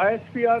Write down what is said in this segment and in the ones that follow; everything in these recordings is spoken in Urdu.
ISPR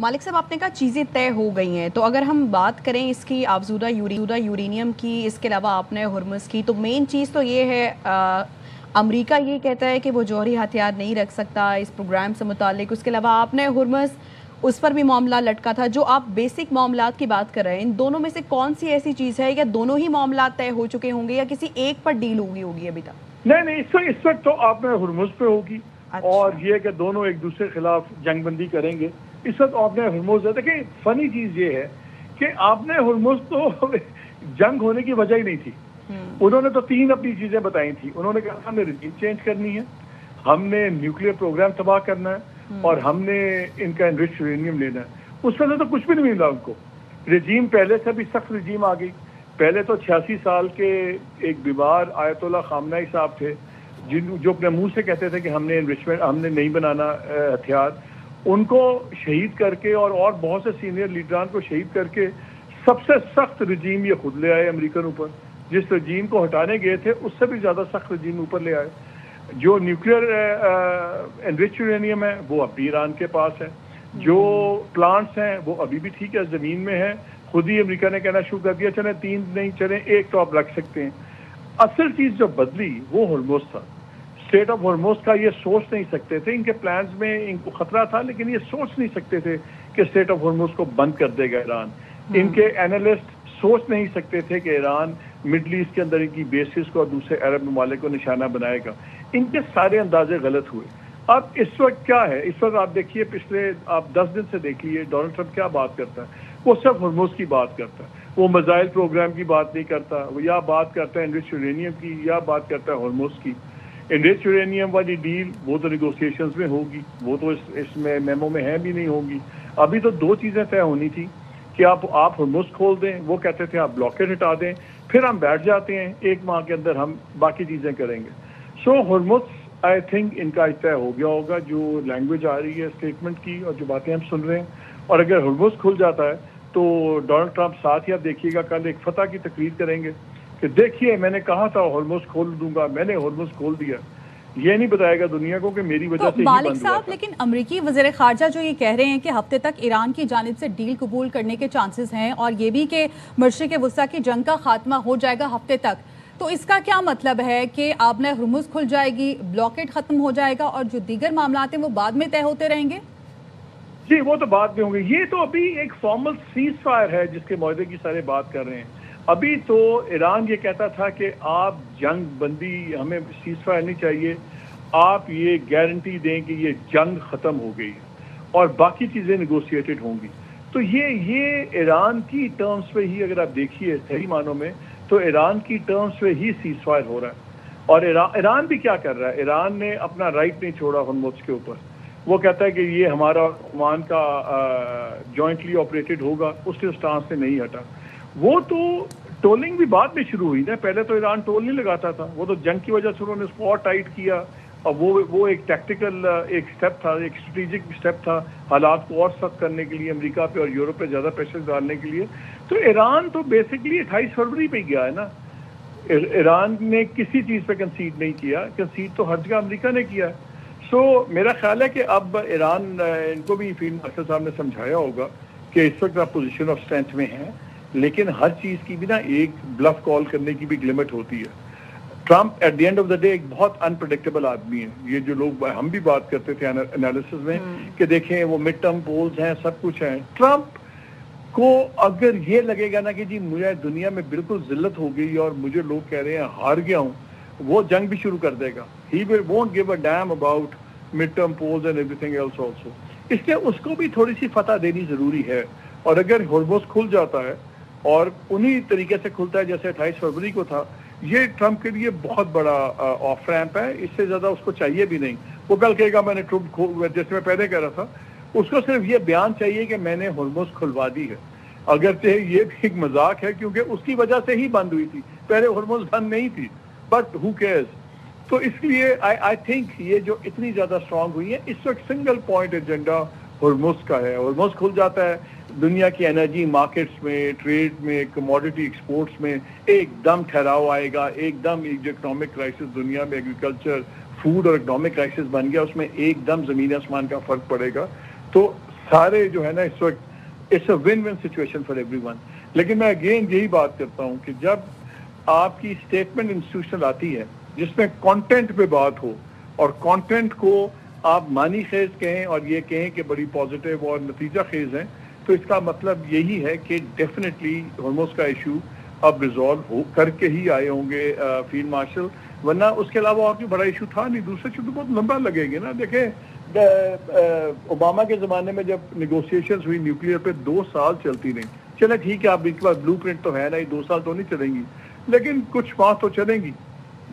مالک صاحب آپ نے کہا چیزیں طے ہو گئی ہیں، تو اگر ہم بات کریں اس کی افزودہ یورینیم کی، اس کے علاوہ آپ نے ہرمز کی، تو مین چیز تو یہ ہے امریکہ یہ کہتا ہے کہ وہ جوہری ہتھیار نہیں رکھ سکتا اس پروگرام سے متعلق. اس کے علاوہ آپ نے ہرمز، اس پر بھی معاملہ لٹکا تھا. جو آپ بیسک معاملات کی بات کر رہے ہیں، ان دونوں میں سے کون سی ایسی چیز ہے، یا دونوں ہی معاملات طے ہو چکے ہوں گے یا کسی ایک پر ڈیل ہوگی ابھی تک؟ نہیں اس وقت تو آپ نے ہرمز پہ ہوگی. اور یہ کہ دونوں ایک دوسرے کے خلاف جنگ بندی کریں گے. اس وقت آپ نے ہرمز ہے. دیکھیں فنی چیز یہ ہے کہ آپ نے ہرمز تو جنگ ہونے کی وجہ ہی نہیں تھی. انہوں نے تو 3 اپنی چیزیں بتائی تھی. انہوں نے کہا ہم نے رجیم چینج کرنی ہے، ہم نے نیوکلیر پروگرام تباہ کرنا ہے، اور ہم نے ان کا انرچ یورینیم لینا ہے. اس وجہ تو کچھ بھی نہیں ملا ان کو. رجیم پہلے سے بھی سخت رجیم آ گئی. پہلے تو 86 سال کے ایک بیمار آیت اللہ خامنہئی صاحب تھے جو اپنے منہ سے کہتے تھے کہ ہم نے انرچمنٹ، ہم نے نہیں بنانا ہتھیار. ان کو شہید کر کے اور بہت سے سینئر لیڈران کو شہید کر کے سب سے سخت رجیم یہ خود لے آئے امریکن اوپر. جس رجیم کو ہٹانے گئے تھے اس سے بھی زیادہ سخت رجیم اوپر لے آئے. جو نیوکلیر انرچ یورینیم ہے وہ اب بھی ایران کے پاس ہے. جو پلانٹس ہیں وہ ابھی بھی ٹھیک ہے، زمین میں ہے. خود ہی امریکہ نے کہنا شروع کر دیا چلیں 3 نہیں چلیں 1 تو آپ رکھ سکتے ہیں. اصل چیز جو بدلی وہ ہرمز تھا. اسٹیٹ آف ہرمز کا یہ سوچ نہیں سکتے تھے. ان کے پلانز میں ان کو خطرہ تھا، لیکن یہ سوچ نہیں سکتے تھے کہ اسٹیٹ آف ہرمز کو بند کر دے گا ایران. ان کے اینالسٹ سوچ نہیں سکتے تھے کہ ایران مڈل ایسٹ کے اندر ان کی بیسز کو اور دوسرے عرب ممالک کو نشانہ بنائے گا. ان کے سارے اندازے غلط ہوئے. اب اس وقت کیا ہے، اس وقت آپ دیکھیے پچھلے آپ 10 دن سے دیکھ لیے ڈونلڈ ٹرمپ کیا بات کرتا ہے. وہ صرف ہرمز کی بات کرتا ہے. وہ میزائل پروگرام کی بات نہیں کرتا. وہ یا بات کرتا ہے انرچ یورینیم کی یا بات کرتا ہے ہرمز کی. انرچ یورینیم والی ڈیل وہ تو نیگوسیشنز میں ہوگی، وہ تو اس میں میمو میں ہے بھی نہیں ہوگی. ابھی تو 2 چیزیں طے ہونی تھی کہ آپ ہرمز کھول دیں. وہ کہتے تھے آپ بلاکیڈ ہٹا دیں، پھر ہم بیٹھ جاتے ہیں 1 ماہ کے اندر ہم باقی چیزیں کریں گے. سو ہرمز آئی تھنک ان کا طے ہو گیا ہوگا. جو لینگویج آ رہی ہے اسٹیٹمنٹ کی اور جو باتیں ہم سن رہے ہیں، اور اگر ہرمز کھل جاتا ہے تو ڈونلڈ ٹرمپ ساتھ ہی آپ دیکھیے گا کل ایک فتح کی تقریر کریں گے کہ دیکھیے میں نے کہا تھا ہرمز کھول دوں گا، میں نے ہرمز کھول دیا. یہ نہیں بتائے گا دنیا کو کہ میری وجہ سے ہی بند ہوا تھا. مالک صاحب لیکن امریکی وزیر خارجہ جو یہ کہہ رہے ہیں کہ ہفتے تک ایران کی جانب سے ڈیل قبول کرنے کے چانسز ہیں، اور یہ بھی کہ مشرق وسطیٰ کی جنگ کا خاتمہ ہو جائے گا ہفتے تک، تو اس کا کیا مطلب ہے کہ آپ نے ہرمز کھل جائے گی، بلاکیڈ ختم ہو جائے گا، اور جو دیگر معاملات ہیں وہ بعد میں طے ہوتے رہیں گے؟ جی وہ تو بعد میں ہوں گے. یہ تو ابھی ایک فارمل سیز فائر ہے جس کے معاہدے کی سارے بات کر رہے ہیں. ابھی تو ایران یہ کہتا تھا کہ آپ جنگ بندی، ہمیں سیز فائر نہیں چاہیے، آپ یہ گارنٹی دیں کہ یہ جنگ ختم ہو گئی اور باقی چیزیں نیگوسیٹڈ ہوں گی. تو یہ ایران کی ٹرمز پہ ہی اگر آپ دیکھیے صحیح معنوں میں تو ایران کی ٹرمز پہ ہی سیز فائر ہو رہا ہے. اور ایران بھی کیا کر رہا ہے، ایران نے اپنا رائٹ نہیں چھوڑا ہرمز کے اوپر. وہ کہتا ہے کہ یہ ہمارا عمان کا جوائنٹلی آپریٹڈ ہوگا، اس کے سٹانس سے نہیں ہٹا. وہ تو ٹولنگ بھی بعد میں شروع ہوئی نا. پہلے تو ایران ٹول نہیں لگاتا تھا. وہ تو جنگ کی وجہ سے انہوں نے اس کو اور ٹائٹ کیا، اور وہ ایک ٹیکٹیکل ایک سٹیپ تھا، ایک اسٹریٹجک سٹیپ تھا حالات کو اور سخت کرنے کے لیے، امریکہ پہ اور یورپ پہ زیادہ پریشر ڈالنے کے لیے. تو ایران تو بیسکلی 28 فروری پہ گیا ہے نا. ایران نے کسی چیز پہ کنسیڈ نہیں کیا. کنسیڈ تو ہر جگہ امریکہ نے کیا ہے. سو میرا خیال ہے کہ اب ایران، ان کو بھی فیلڈ مارشل صاحب نے سمجھایا ہوگا کہ اس وقت آپ پوزیشن آف اسٹرینتھ میں ہیں، لیکن ہر چیز کی بھی نا ایک بلف کال کرنے کی بھی لمٹ ہوتی ہے. Trump at the end of the day ایک بہت انپریڈکٹیبل آدمی ہے. یہ جو لوگ ہم بھی بات کرتے تھے انالیسس میں کہ دیکھیں وہ مڈ ٹرم پولز ہیں، سب کچھ ہیں. ٹرمپ کو اگر یہ لگے گا نا کہ جی مجھے دنیا میں بالکل ذلت ہو گئی اور مجھے لوگ کہہ رہے ہیں ہار گیا ہوں، وہ جنگ بھی شروع کر دے گا. He won't give a damn about mid-term polls and everything else also. اس لیے اس کو بھی تھوڑی سی فتح دینی ضروری ہے. اور اگر ہرمز کھل جاتا ہے اور انہی طریقے سے کھلتا ہے جیسے 28 فروری کو تھا، یہ ٹرمپ کے لیے بہت بڑا آف ریمپ ہے. اس سے زیادہ اس کو چاہیے بھی نہیں. وہ کل کہے گا میں نے جیسے میں پہلے کہہ رہا تھا، اس کو صرف یہ بیان چاہیے کہ میں نے ہرمز کھلوا دی ہے. اگرچہ یہ بھی ایک مذاق ہے کیونکہ اس کی وجہ سے ہی بند ہوئی تھی، پہلے ہرمز بند نہیں تھی. But who cares. تو اس لیے آئی تھنک یہ جو اتنی زیادہ اسٹرانگ ہوئی ہے اس وقت سنگل پوائنٹ ایجنڈا ہرمز کا ہے. ہرمز کھل جاتا ہے، دنیا کی انرجی مارکیٹس میں، ٹریڈ میں، کموڈیٹی ایکسپورٹس میں ایک دم ٹھہراؤ آئے گا. ایک دم ایک جو اکنامک کرائسس دنیا میں ایگریکلچر، فوڈ اور اکنامک کرائسس بن گیا، اس میں ایک دم زمین آسمان کا فرق پڑے گا. تو سارے جو ہے نا اس وقت it's a one one situation for everyone. لیکن میں اگین یہی بات کرتا ہوں کہ جب آپ کی اسٹیٹمنٹ انسٹیٹیوشنل آتی ہے جس میں کانٹینٹ پہ بات ہو اور کانٹینٹ کو آپ معنی خیز کہیں اور یہ کہیں کہ بڑی پازیٹیو اور نتیجہ خیز ہیں, تو اس کا مطلب یہی ہے کہ ڈیفینیٹلی ہرمز کا ایشو اب ریزالو ہو کر کے ہی آئے ہوں گے فیلڈ مارشل, ورنہ اس کے علاوہ اور کوئی بڑا ایشو تھا نہیں. دوسرا ایشو تو بہت لمبا لگے گا نا. دیکھیں اوباما کے زمانے میں جب نیگوسیشنز ہوئی نیوکلیئر پہ 2 سال چلتی رہیں. چلے ٹھیک ہے, آپ کے پاس بلو پرنٹ تو ہے نا, 2 سال تو نہیں چلیں گی, لیکن کچھ ماہ تو چلیں گی,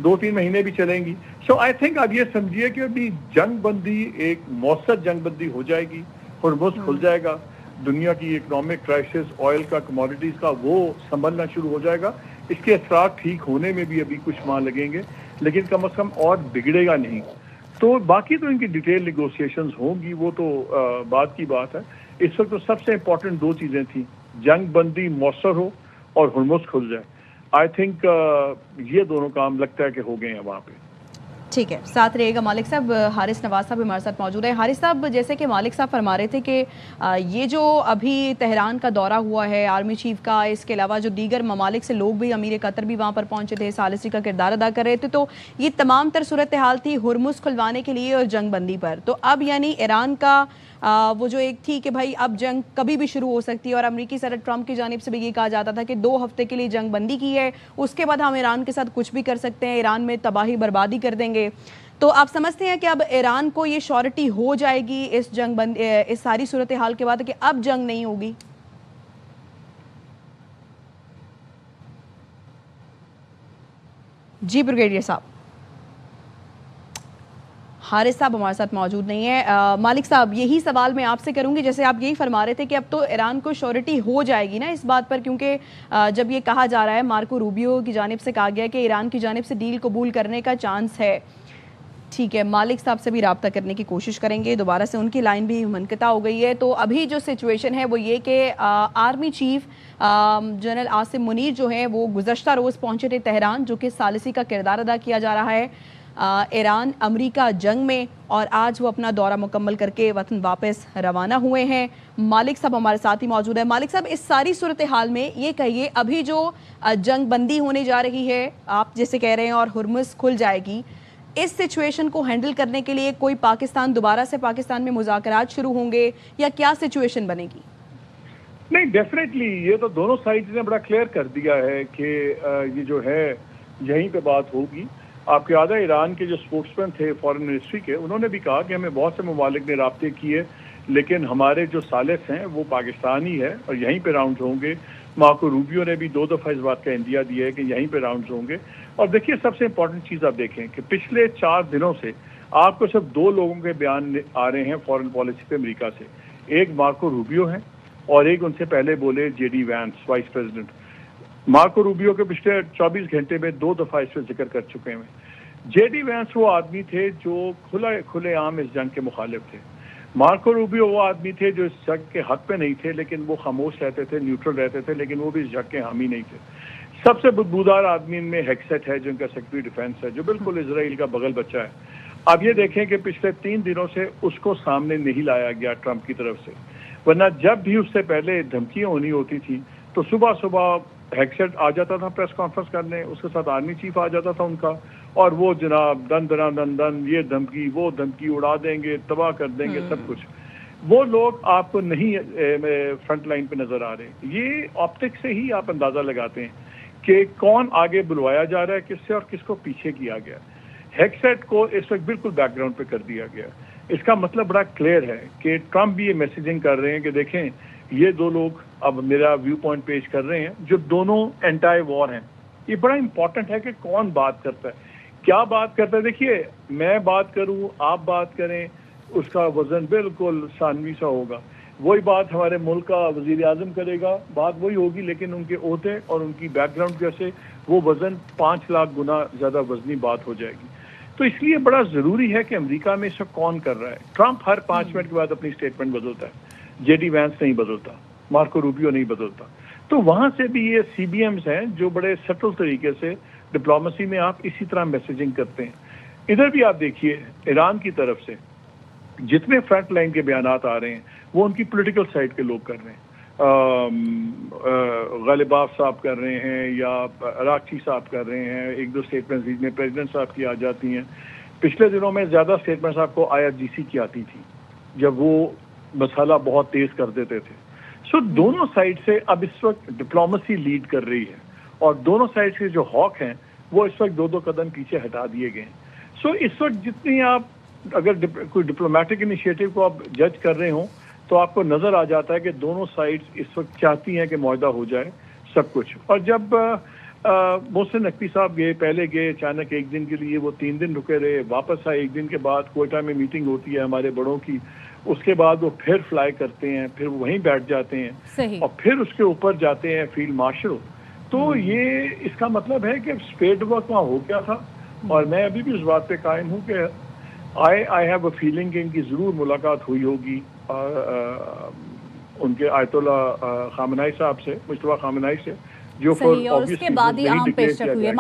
2-3 مہینے بھی چلیں گی. سو آئی تھنک آپ یہ سمجھیے کہ ابھی جنگ بندی ایک مؤثر جنگ بندی ہو جائے گی, ہرمز کھل جائے گا, دنیا کی اکنامک کرائسس آئل کا کموڈیٹیز کا وہ سنبھلنا شروع ہو جائے گا. اس کے اثرات ٹھیک ہونے میں بھی ابھی کچھ ماہ لگیں گے, لیکن کم از کم اور بگڑے گا نہیں. تو باقی تو ان کی ڈیٹیل نیگوسیشنز ہوں گی, وہ تو بات کی بات ہے. اس وقت تو سب سے امپورٹنٹ 2 چیزیں تھیں, جنگ بندی مؤثر ہو اور ہرمز کھل جائے. آئی تھنک یہ دونوں کام لگتا ہے کہ ہو گئے ہیں وہاں پہ. ٹھیک ہے, ساتھ رہے گا مالک صاحب. حارث نواز صاحب ہمارے ساتھ موجود ہیں. حارث صاحب, جیسے کہ مالک صاحب فرما رہے تھے کہ یہ جو ابھی تہران کا دورہ ہوا ہے آرمی چیف کا, اس کے علاوہ جو دیگر ممالک سے لوگ بھی, امیر قطر بھی وہاں پر پہنچے تھے, ثالثی کا کردار ادا کر رہے تھے, تو یہ تمام تر صورتحال تھی ہرمز کھلوانے کے لیے اور جنگ بندی پر. تو اب یعنی ایران کا وہ جو ایک تھی کہ بھائی اب جنگ کبھی بھی شروع ہو سکتی ہے, اور امریکی صدر ٹرمپ کی جانب سے بھی یہ کہا جاتا تھا کہ 2 ہفتے کے لیے جنگ بندی کی ہے, اس کے بعد ہم ایران کے ساتھ کچھ بھی کر سکتے ہیں, ایران میں تباہی بربادی کر دیں گے. تو آپ سمجھتے ہیں کہ اب ایران کو یہ شیورٹی ہو جائے گی اس جنگ بندی, اس ساری صورتحال کے بعد, کہ اب جنگ نہیں ہوگی؟ جی بریگیڈیئر صاحب. حارث صاحب ہمارے ساتھ موجود نہیں ہے. مالک صاحب, یہی سوال میں آپ سے کروں گی, جیسے آپ یہی فرما رہے تھے کہ اب تو ایران کو شیورٹی ہو جائے گی نا اس بات پر, کیونکہ جب یہ کہا جا رہا ہے, مارکو روبیو کی جانب سے کہا گیا کہ ایران کی جانب سے ڈیل قبول کرنے کا چانس ہے. ٹھیک ہے, مالک صاحب سے بھی رابطہ کرنے کی کوشش کریں گے, دوبارہ سے ان کی لائن بھی منقطع ہو گئی ہے. تو ابھی جو سچویشن ہے وہ یہ کہ army chief general Asim Munir جو ہیں وہ گزشتہ روز پہنچے تھے تہران, جو کہ ثالثی کا کردار ادا کیا جا رہا ہے ایران امریکہ جنگ میں, اور آج وہ اپنا دورہ مکمل کر کے وطن واپس روانہ ہوئے ہیں. مالک صاحب ہمارے ساتھ ہی موجود ہیں. مالک صاحب, اس ساری صورتحال میں یہ کہیے, ابھی جو جنگ بندی ہونے جا رہی ہے آپ جیسے کہہ رہے ہیں, اور ہرمز کھل جائے گی, اس سچویشن کو ہینڈل کرنے کے لیے کوئی پاکستان دوبارہ سے پاکستان میں مذاکرات شروع ہوں گے, یا کیا سچویشن بنے گی؟ نہیں, ڈیفینیٹلی یہ تو دونوں سائڈز نے بڑا کلیئر کر دیا ہے کہ یہ جو ہے یہیں پہ بات ہوگی. آپ کو یاد ہے ایران کے جو اسپوکس مین تھے فارن منسٹری کے, انہوں نے بھی کہا کہ ہمیں بہت سے ممالک نے رابطے کیے, لیکن ہمارے جو ثالث ہیں وہ پاکستانی ہے اور یہیں پہ راؤنڈ ہوں گے. مارکو روبیو نے بھی 2 دفعہ اس بات کا اندیا دیا ہے کہ یہیں پہ راؤنڈز ہوں گے. اور دیکھیے, سب سے امپورٹنٹ چیز آپ دیکھیں کہ پچھلے 4 دنوں سے آپ کو صرف 2 لوگوں کے بیان آ رہے ہیں فارن پالیسی پہ امریکہ سے. ایک مارکو روبیو ہیں, اور ایک ان سے پہلے بولے J D Vance, vice president. Marco Rubio کے پچھلے 24 گھنٹے میں 2 دفعہ اس پہ ذکر کر چکے ہیں. جے ڈی وینس وہ آدمی تھے جو کھلے عام اس جنگ کے مخالف تھے. مارکو روبیو وہ آدمی تھے جو اس جنگ کے حق پہ نہیں تھے, لیکن وہ خاموش رہتے تھے, نیوٹرل رہتے تھے, لیکن وہ بھی اس جنگ کے حامی نہیں تھے. سب سے بدبودار آدمی ان میں ہیکسٹ ہے, جو ان کا سیکرٹری ڈیفینس ہے, جو بالکل اسرائیل کا بغل بچہ ہے. اب یہ دیکھیں کہ پچھلے 3 دنوں سے اس کو سامنے نہیں لایا گیا ٹرمپ کی طرف سے, ورنہ جب بھی اس سے پہلے دھمکیاں ہونی ہوتی تھی تو صبح صبح ہیکسٹ آ جاتا تھا پریس کانفرنس کرنے, اس کے ساتھ آرمی چیف آ جاتا تھا ان کا, اور وہ جناب دن یہ دھمکی وہ دھمکی, اڑا دیں گے, تباہ کر دیں گے, سب کچھ. وہ لوگ آپ کو نہیں فرنٹ لائن پہ نظر آ رہے. یہ آپٹک سے ہی آپ اندازہ لگاتے ہیں کہ کون آگے بلوایا جا رہا ہے کس سے, اور کس کو پیچھے کیا گیا. ہیکسٹ کو اس وقت بالکل بیک گراؤنڈ پہ کر دیا گیا. اس کا مطلب بڑا کلیئر ہے کہ ٹرمپ بھی یہ میسیجنگ کر رہے ہیں کہ دیکھیں یہ 2 لوگ اب میرا ویو پوائنٹ پیش کر رہے ہیں جو دونوں اینٹائی وار ہیں. یہ بڑا امپورٹنٹ ہے کہ کون بات کرتا ہے, کیا بات کرتا ہے. دیکھیے, میں بات کروں, آپ بات کریں, اس کا وزن بالکل ثانوی سا ہوگا. وہی بات ہمارے ملک کا وزیر اعظم کرے گا, بات وہی ہوگی, لیکن ان کے عہدے اور ان کی بیک گراؤنڈ جیسے وہ وزن 5 لاکھ گنا زیادہ وزنی بات ہو جائے گی. تو اس لیے بڑا ضروری ہے کہ امریکہ میں اس وقت کون کر رہا ہے. ٹرمپ ہر 5 منٹ کے بعد اپنی اسٹیٹمنٹ بدلتا ہے, جے ڈی وینس نہیں بدلتا, مارکو روبیو نہیں بدلتا. تو وہاں سے بھی یہ سی بی ایمز ہیں جو بڑے سٹل طریقے سے ڈپلومسی میں آپ اسی طرح میسیجنگ کرتے ہیں. ادھر بھی آپ دیکھیے ایران کی طرف سے جتنے فرنٹ لائن کے بیانات آ رہے ہیں وہ ان کی پولیٹیکل سائڈ کے لوگ کر رہے ہیں. غالباف صاحب کر رہے ہیں یا راکچی صاحب کر رہے ہیں, ایک دو اسٹیٹمنٹس بیچ میں پریزیڈنٹ صاحب کی آ جاتی ہیں. پچھلے دنوں میں زیادہ اسٹیٹمنٹس آپ کو IRGC کی آتی تھی جب وہ مسئلہ بہت تیز کر دیتے تھے. سو دونوں سائڈ سے اب اس وقت ڈپلومسی لیڈ کر رہی ہے, اور دونوں سائڈ سے جو ہاک ہیں وہ اس وقت 2 قدم پیچھے ہٹا دیے گئے ہیں. سو اس وقت جتنی آپ اگر کوئی ڈپلومیٹک انیشیٹو کو آپ جج کر رہے ہوں تو آپ کو نظر آ جاتا ہے کہ دونوں سائڈز اس وقت چاہتی ہیں کہ معاہدہ ہو جائے سب کچھ. اور جب محسن نقوی صاحب پہلے گئے اچانک ایک دن کے لیے, وہ 3 دن رکے رہے, واپس آئے, 1 دن کے بعد کوئٹہ میں میٹنگ ہوتی ہے ہمارے بڑوں کی, اس کے بعد وہ پھر فلائی کرتے ہیں, پھر وہیں بیٹھ جاتے ہیں اور پھر اس کے اوپر جاتے ہیں فیلڈ مارشل. تو یہ اس کا مطلب ہے کہ اسپیڈ ورک وہاں ہو گیا تھا, اور میں ابھی بھی اس بات پہ قائم ہوں کہ آئی ہیو اے فیلنگ کہ ان کی ضرور ملاقات ہوئی ہوگی ان کے آیت اللہ خامنائی صاحب سے, مصطفیٰ خامنائی سے, جو صحیح, اور اس کے بعد ہی اہم پیش رفت ہوئی ہے.